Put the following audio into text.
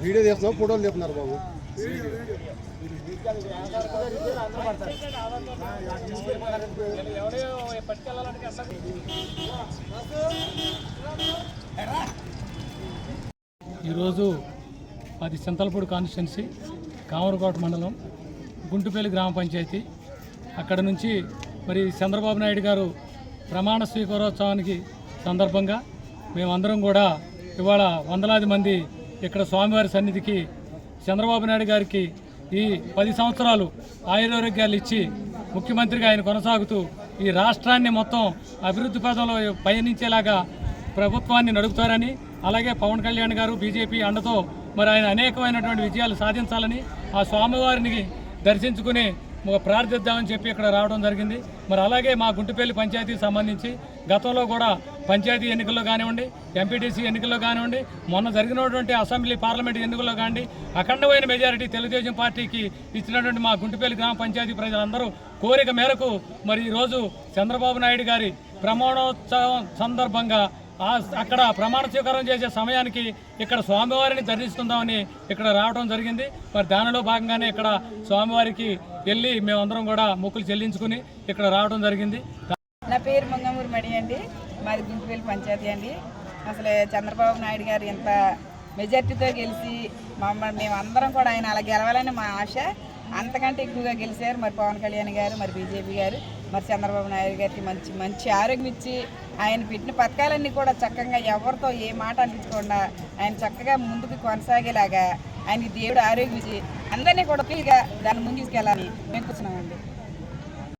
Video తీస్తున్నావు, ఫోటోలు తీస్తున్నారు బాబు. ఈరోజు అది చింతలపూడి కాన్స్టిట్యున్సీ కామరకోట మండలం గుంటుపల్లి గ్రామ పంచాయతీ. అక్కడ నుంచి మరి చంద్రబాబు నాయుడు గారు ప్రమాణ స్వీకారోత్సవానికి సందర్భంగా మేమందరం కూడా ఇవాళ వందలాది మంది ఇక్కడ స్వామివారి సన్నిధికి చంద్రబాబు నాయుడు గారికి ఈ 10 సంవత్సరాలు ఆయురారోగ్యాలు ఇచ్చి ముఖ్యమంత్రిగా ఆయన కొనసాగుతూ ఈ రాష్ట్రాన్ని మొత్తం అభివృద్ధి పదంలో పయనించేలాగా ప్రభుత్వాన్ని నడుపుతారని, అలాగే పవన్ కళ్యాణ్ గారు బీజేపీ అండతో మరి ఆయన అనేకమైనటువంటి విజయాలు సాధించాలని ఆ స్వామివారిని దర్శించుకుని ప్రార్థిద్దామని చెప్పి ఇక్కడ రావడం జరిగింది. మరి అలాగే మా గుంటుపల్లి పంచాయతీకి సంబంధించి గతంలో కూడా పంచాయతీ ఎన్నికల్లో కానివ్వండి, ఎంపీటీసీ ఎన్నికల్లో కానివ్వండి, మొన్న జరిగినటువంటి అసెంబ్లీ పార్లమెంటు ఎన్నికల్లో కానివ్వండి అఖండమైన మెజారిటీ తెలుగుదేశం పార్టీకి ఇచ్చినటువంటి మా గుంటుపల్లి గ్రామ పంచాయతీ ప్రజలందరూ కోరిక మేరకు మరి ఈరోజు చంద్రబాబు నాయుడు గారి ప్రమాణోత్సవం సందర్భంగా అక్కడ ప్రమాణ స్వీకారం చేసే సమయానికి ఇక్కడ స్వామివారిని దర్శిస్తుందామని ఇక్కడ రావడం జరిగింది. మరి దానిలో భాగంగానే ఇక్కడ స్వామివారికి వెళ్ళి మేమందరం కూడా మొక్కులు చెల్లించుకుని ఇక్కడ రావడం జరిగింది. నా పేరు మంగమూరి మడి అండి, మాది గుంటుపల్లి పంచాయతీ అండి. అసలు చంద్రబాబు నాయుడు గారు ఇంత మెజార్టీతో గెలిచి మేమందరం కూడా ఆయన అలా గెలవాలని మా ఆశ. అంతకంటే ఎక్కువగా గెలిచారు మరి పవన్ కళ్యాణ్ గారు, మరి బీజేపీ గారు, మరి చంద్రబాబు నాయుడు గారికి మంచి ఆరోగ్యం ఇచ్చి ఆయన పెట్టిన పథకాలన్నీ కూడా చక్కగా ఎవరితో ఏ మాట అనిపించకుండా ఆయన చక్కగా ముందుకు కొనసాగేలాగా ఆయన దేవుడు ఆరోగ్యం ఇచ్చి అందరినీ కూడా ఫ్రీగా దాన్ని ముందుకు తీసుకెళ్ళాలని మేము కూర్చున్నామండి.